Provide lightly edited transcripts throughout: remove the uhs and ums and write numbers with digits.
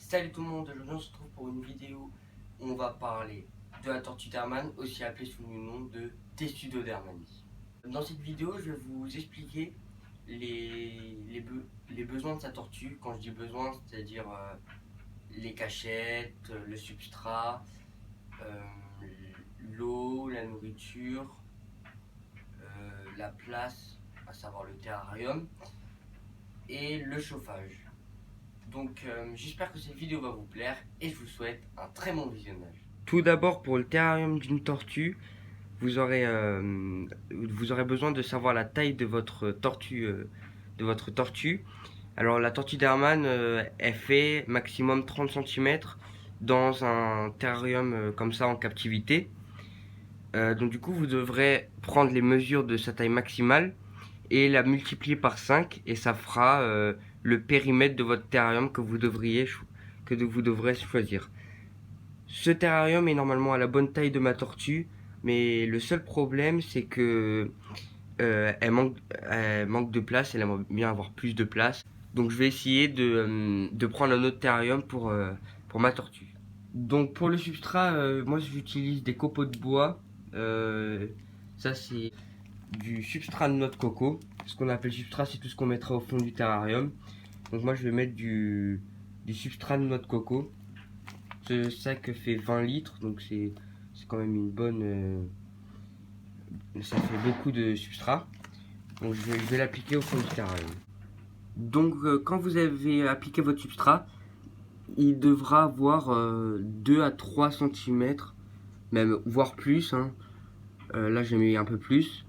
Salut tout le monde, aujourd'hui on se retrouve pour une vidéo où on va parler de la tortue d'Hermann, aussi appelée sous le nom de Testudo-Dermani. Dans cette vidéo, je vais vous expliquer les besoins de sa tortue. Quand je dis besoins, c'est-à-dire les cachettes, le substrat, euh, l'eau, la nourriture, la place, à savoir le terrarium, et le chauffage. Donc j'espère que cette vidéo va vous plaire et je vous souhaite un très bon visionnage. Tout d'abord, pour le terrarium d'une tortue, vous aurez besoin de savoir la taille de votre tortue. Alors la tortue d'Hermann, elle fait maximum 30 cm dans un terrarium comme ça en captivité. Donc du coup, vous devrez prendre les mesures de sa taille maximale et la multiplier par 5 et ça fera le périmètre de votre terrarium que vous devrez choisir. Ce terrarium est normalement à la bonne taille de ma tortue, mais le seul problème c'est que elle manque de place, elle aimerait bien avoir plus de place. Donc je vais essayer de prendre un autre terrarium pour ma tortue. Donc pour le substrat, moi j'utilise des copeaux de bois. Ça c'est du substrat de noix de coco. Ce qu'on appelle substrat, c'est tout ce qu'on mettra au fond du terrarium. Donc moi je vais mettre du substrat de noix de coco. Ce sac fait 20 litres, donc c'est quand même une bonne... ça fait beaucoup de substrat. Donc je vais l'appliquer au fond du terrarium. Donc quand vous avez appliqué votre substrat, il devra avoir 2 à 3 cm, même voire plus. Hein. Là j'ai mis un peu plus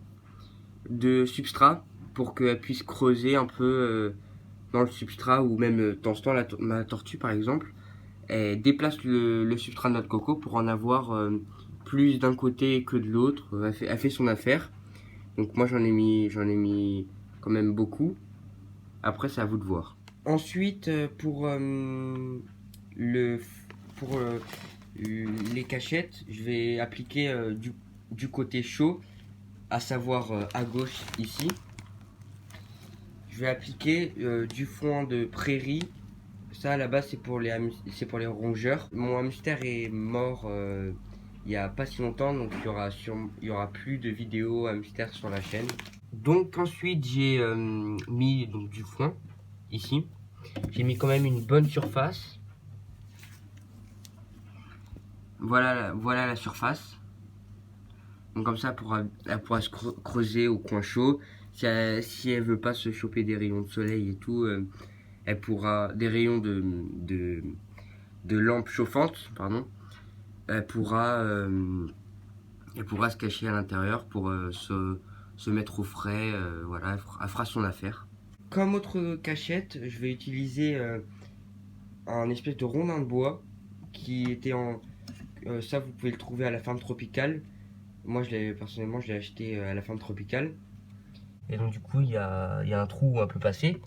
de substrat pour qu'elle puisse creuser un peu dans le substrat, ou même dans ce temps ma tortue par exemple elle déplace le substrat de notre coco pour en avoir plus d'un côté que de l'autre. Elle fait son affaire. Donc moi j'en ai mis quand même beaucoup. Après c'est à vous de voir. Ensuite le pour les cachettes, je vais appliquer du côté chaud, à savoir à gauche ici. Je vais appliquer du foin de prairie. Ça à la base c'est pour les rongeurs. Mon hamster est mort il y a pas si longtemps, donc il y aura plus de vidéos hamster sur la chaîne. Donc ensuite j'ai mis donc du foin ici. J'ai mis quand même une bonne surface. Voilà la surface. Donc comme ça elle pourra se creuser au coin chaud. Si elle veut pas se choper des rayons de soleil et tout, elle pourra des rayons de lampes chauffantes, pardon. Elle pourra se cacher à l'intérieur pour se mettre au frais. Voilà, elle fera son affaire. Comme autre cachette, je vais utiliser un espèce de rondin de bois qui était en... ça, vous pouvez le trouver à la ferme tropicale. Moi, personnellement, je l'ai acheté à la ferme tropicale. Et donc, du coup, il y a un trou où on peut passer.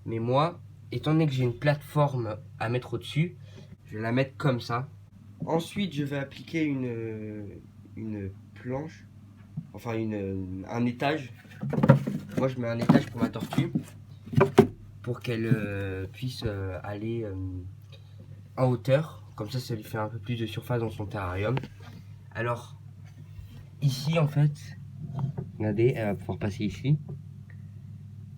Mais moi, étant donné que j'ai une plateforme à mettre au-dessus, je vais la mettre comme ça. Ensuite, je vais appliquer une planche, enfin un étage. Moi, je mets un étage pour ma tortue, pour qu'elle puisse aller en hauteur. Comme ça lui fait un peu plus de surface dans son terrarium. Alors, ici, en fait, regardez, elle va pouvoir passer ici.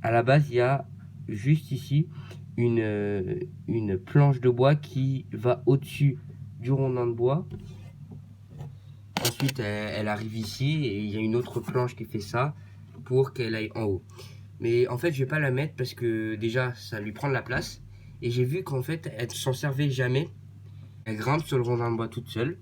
À la base, il y a juste ici une planche de bois qui va au-dessus du rondin de bois. Ensuite, elle arrive ici et il y a une autre planche qui fait ça pour qu'elle aille en haut. Mais en fait, je vais pas la mettre parce que déjà, ça lui prend de la place. Et j'ai vu qu'en fait, elle ne s'en servait jamais. Elle grimpe sur le rondin de bois toute seule.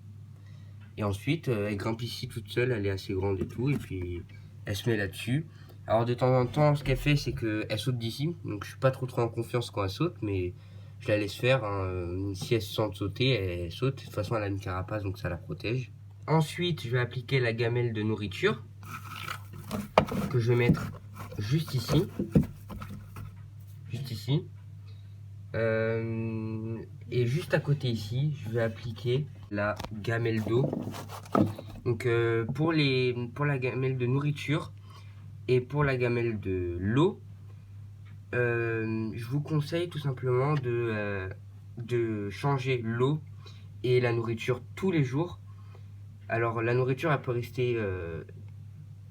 Et ensuite, elle grimpe ici toute seule. Elle est assez grande et tout. Et puis, elle se met là-dessus. Alors, de temps en temps, ce qu'elle fait, c'est qu'elle saute d'ici. Donc, je suis pas trop en confiance quand elle saute. Mais je la laisse faire. Hein. Si elle se sent sauter, elle saute. De toute façon, elle a une carapace, donc ça la protège. Ensuite, je vais appliquer la gamelle de nourriture que je vais mettre juste ici. Juste ici. Et juste à côté ici, je vais appliquer la gamelle d'eau. Donc pour la gamelle de nourriture et pour la gamelle de l'eau, je vous conseille tout simplement de changer l'eau et la nourriture tous les jours. Alors la nourriture, elle peut rester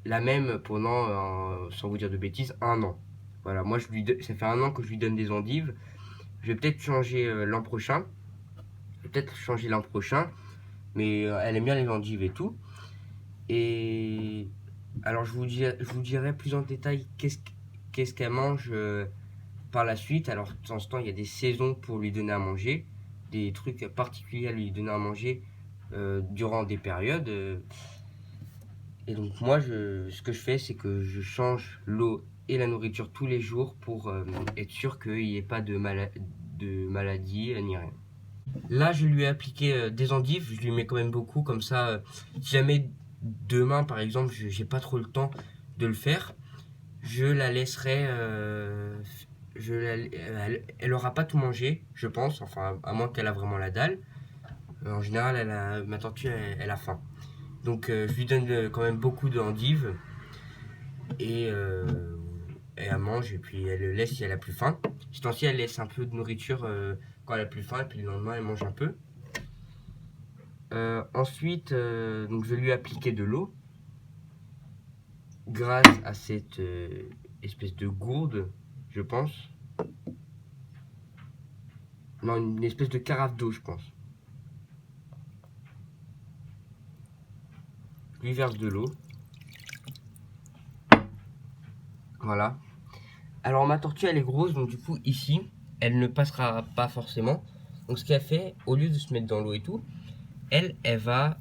la même pendant, sans vous dire de bêtises, un an. Voilà, moi ça fait un an que je lui donne des endives. Je vais peut-être changer l'an prochain. Je vais peut-être changer l'an prochain. Mais elle aime bien les endives et tout. Et alors je vous dirai plus en détail qu'est-ce qu'elle mange par la suite. Alors de temps en temps, il y a des saisons pour lui donner à manger. Des trucs particuliers à lui donner à manger durant des périodes. Et donc moi, ce que je fais, c'est que je change l'eau et la nourriture tous les jours pour être sûr qu'il n'y ait pas de maladie ni rien. Là, je lui ai appliqué des endives, je lui mets quand même beaucoup, comme ça, si jamais demain, par exemple, j'ai pas trop le temps de le faire, je la laisserai, elle aura pas tout mangé, je pense, enfin, à moins qu'elle a vraiment la dalle. En général, ma tortue, elle a faim. Donc, je lui donne quand même beaucoup d'endives, et, et elle mange, et puis elle le laisse si elle a plus faim. Ce temps-ci, elle laisse un peu de nourriture quand elle a plus faim, et puis le lendemain, elle mange un peu. Ensuite, donc je vais lui appliquer de l'eau grâce à cette espèce de gourde, je pense. Non, une espèce de carafe d'eau, je pense. Je lui verse de l'eau. Voilà. Alors ma tortue, elle est grosse, donc du coup, ici, elle ne passera pas forcément. Donc ce qu'elle fait, au lieu de se mettre dans l'eau et tout, elle va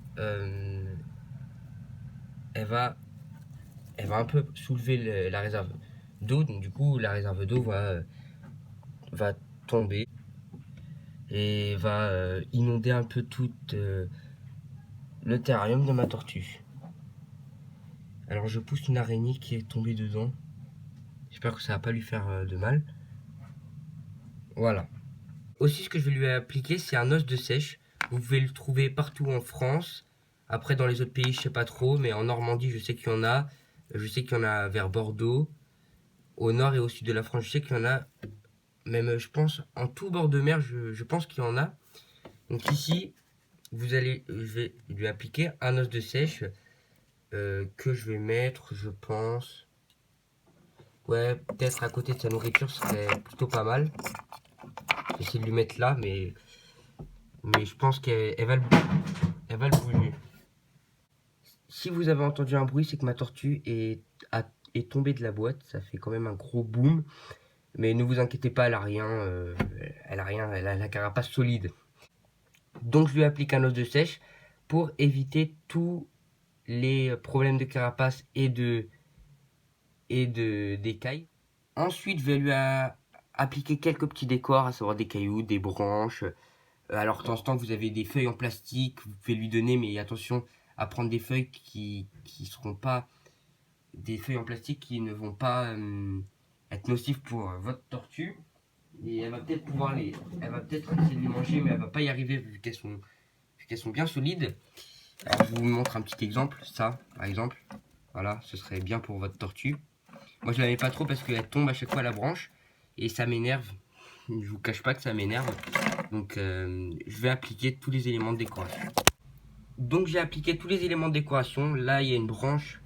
un peu soulever la réserve d'eau. Donc du coup, la réserve d'eau va tomber et va inonder un peu tout le terrarium de ma tortue. Alors je pousse une araignée qui est tombée dedans. J'espère que ça va pas lui faire de mal. Voilà. Aussi, ce que je vais lui appliquer, c'est un os de sèche. Vous pouvez le trouver partout en France. Après, dans les autres pays, je sais pas trop, mais en Normandie, je sais qu'il y en a. Je sais qu'il y en a vers Bordeaux. Au nord et au sud de la France, je sais qu'il y en a. Même, je pense, en tout bord de mer, je pense qu'il y en a. Donc ici, je vais lui appliquer un os de sèche que je vais mettre, je pense. Ouais, peut-être à côté de sa nourriture, ce serait plutôt pas mal. J'essaie de lui mettre là, mais je pense qu'elle va elle va le bouger. Si vous avez entendu un bruit, c'est que ma tortue est tombée de la boîte. Ça fait quand même un gros boom. Mais ne vous inquiétez pas, elle a rien. Elle a la carapace solide. Donc je lui applique un os de sèche pour éviter tous les problèmes de carapace et d'écailles. Ensuite, je vais lui appliquer quelques petits décors, à savoir des cailloux, des branches. Alors, de temps en temps, vous avez des feuilles en plastique, vous pouvez lui donner, mais attention à prendre des feuilles qui seront pas des feuilles en plastique qui ne vont pas être nocives pour votre tortue. Et elle va peut-être essayer de les manger, mais elle va pas y arriver vu qu'elles sont bien solides. Alors, je vous montre un petit exemple, ça, par exemple. Voilà, ce serait bien pour votre tortue. Moi, je la mets pas trop parce qu'elle tombe à chaque fois à la branche et ça m'énerve. Je vous cache pas que ça m'énerve. Donc, je vais appliquer tous les éléments de décoration. Donc, j'ai appliqué tous les éléments de décoration. Là, il y a une branche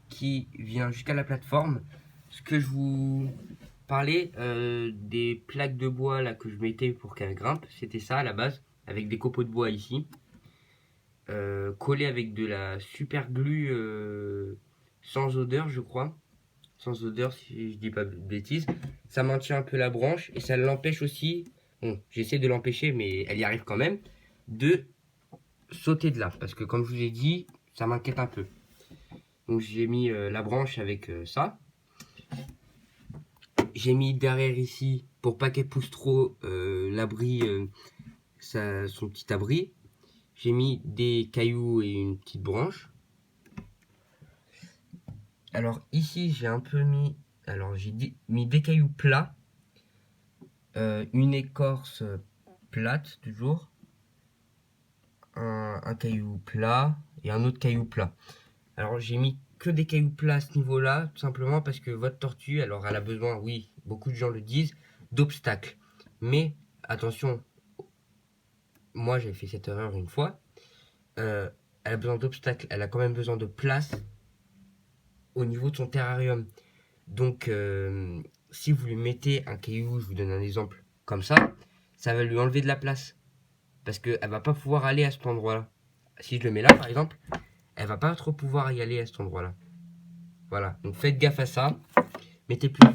qui vient jusqu'à la plateforme. Ce que je vous parlais des plaques de bois là que je mettais pour qu'elle grimpe, c'était ça à la base, avec des copeaux de bois ici, collés avec de la super glue sans odeur, je crois. Sans odeur si je dis pas de bêtises. Ça maintient un peu la branche et ça l'empêche aussi, bon j'essaie de l'empêcher mais elle y arrive quand même, de sauter de là. Parce que comme je vous ai dit, ça m'inquiète un peu. Donc j'ai mis la branche avec ça. J'ai mis derrière ici, pour pas qu'elle pousse trop, l'abri, son petit abri. J'ai mis des cailloux et une petite branche. Alors ici j'ai un peu mis, alors j'ai mis des cailloux plats, une écorce plate toujours, un caillou plat et un autre caillou plat. Alors j'ai mis que des cailloux plats à ce niveau-là, tout simplement parce que votre tortue, alors elle a besoin, oui, beaucoup de gens le disent, d'obstacles. Mais attention, moi j'avais fait cette erreur une fois, elle a besoin d'obstacles, elle a quand même besoin de place au niveau de son terrarium. Donc si vous lui mettez un caillou, je vous donne un exemple comme ça va lui enlever de la place. Parce qu'elle va pas pouvoir aller à cet endroit-là. Si je le mets là par exemple, elle va pas trop pouvoir y aller à cet endroit-là. Voilà, donc faites gaffe à ça. Mettez plus,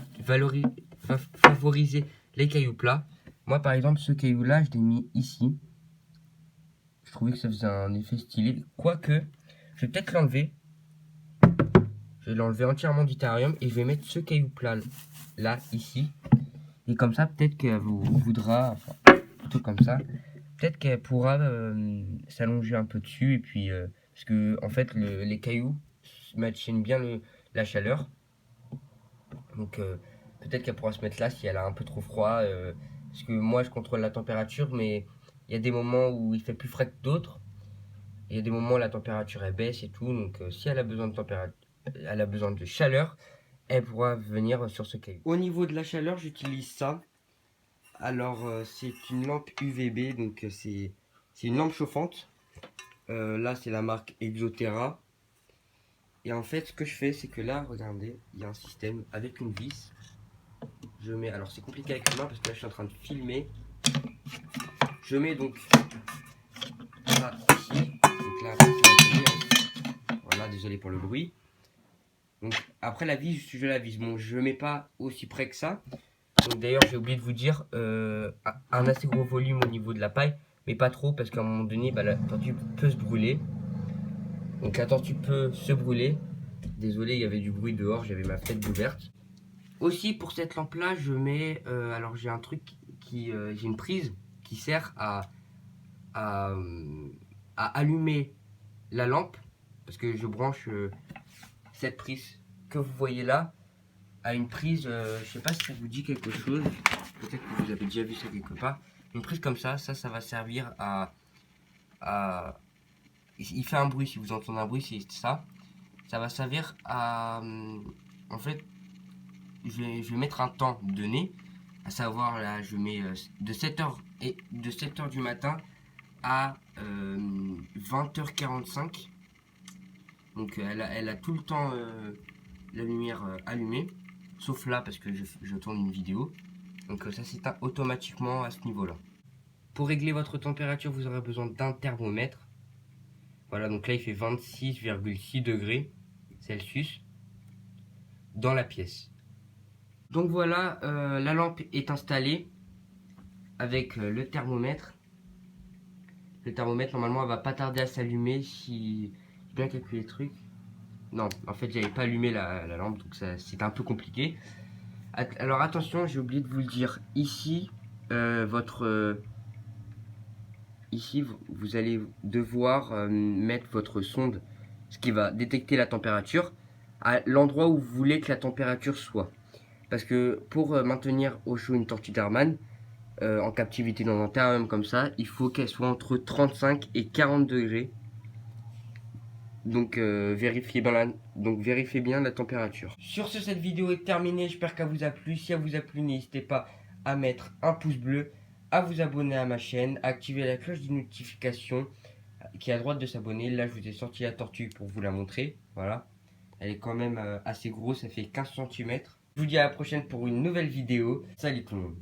favorisez les cailloux plats. Moi par exemple, ce caillou-là, je l'ai mis ici. Je trouvais que ça faisait un effet stylé. Quoique, je vais peut-être l'enlever. Je vais l'enlever entièrement du terrarium et je vais mettre ce caillou plat là, ici. Et comme ça, peut-être qu'elle vous voudra, enfin, plutôt comme ça, peut-être qu'elle pourra s'allonger un peu dessus. Et puis, parce que en fait, les cailloux maintiennent bien la chaleur. Donc, peut-être qu'elle pourra se mettre là si elle a un peu trop froid. Parce que moi, je contrôle la température, mais il y a des moments où il fait plus frais que d'autres. Il y a des moments où la température elle baisse et tout. Donc, si elle a besoin de température, elle a besoin de chaleur, elle pourra venir sur ce caillou. Au niveau de la chaleur, j'utilise ça. Alors, c'est une lampe UVB, donc c'est une lampe chauffante. Là, c'est la marque Exoterra. Et en fait, ce que je fais, c'est que là, regardez, il y a un système avec une vis. Je mets, alors c'est compliqué avec les mains parce que là, je suis en train de filmer. Je mets donc ça ici. Donc là, voilà, désolé pour le bruit. Donc après la vis, je la vise. Bon, je ne mets pas aussi près que ça. Donc d'ailleurs, j'ai oublié de vous dire, un assez gros volume au niveau de la paille, mais pas trop parce qu'à un moment donné, bah, la tortue peut se brûler. Donc la tortue peut se brûler. Désolé, il y avait du bruit dehors, j'avais ma fenêtre ouverte. Aussi pour cette lampe là, je mets, alors j'ai un truc j'ai une prise qui sert à, à allumer la lampe parce que je branche cette prise que vous voyez là à une prise, je sais pas si ça vous dit quelque chose, peut-être que vous avez déjà vu ça quelque part. Une prise comme ça va servir à... Il fait un bruit, si vous entendez un bruit, c'est ça. Ça va servir à... En fait, je vais mettre un temps donné, à savoir là, je mets de 7h du matin à 20h45. Donc elle a tout le temps la lumière allumée, sauf là parce que je tourne une vidéo. Donc ça s'éteint automatiquement à ce niveau-là. Pour régler votre température, vous aurez besoin d'un thermomètre. Voilà, donc là il fait 26,6 degrés Celsius dans la pièce. Donc voilà, la lampe est installée avec le thermomètre. Le thermomètre, normalement, elle va pas tarder à s'allumer si j'ai bien calculé le truc. Non, en fait, j'avais pas allumé la lampe, donc c'est un peu compliqué. Alors attention, j'ai oublié de vous le dire. Ici, ici, vous allez devoir mettre votre sonde, ce qui va détecter la température, à l'endroit où vous voulez que la température soit. Parce que pour maintenir au chaud une tortue d'Hermann, en captivité dans un terrarium comme ça, il faut qu'elle soit entre 35 et 40 degrés. Donc, vérifiez bien la température. Sur ce, cette vidéo est terminée. J'espère qu'elle vous a plu. Si elle vous a plu, n'hésitez pas à mettre un pouce bleu, à vous abonner à ma chaîne, à activer la cloche de notification qui est à droite de s'abonner. Là, je vous ai sorti la tortue pour vous la montrer. Voilà. Elle est quand même assez grosse. Ça fait 15 cm. Je vous dis à la prochaine pour une nouvelle vidéo. Salut tout le monde.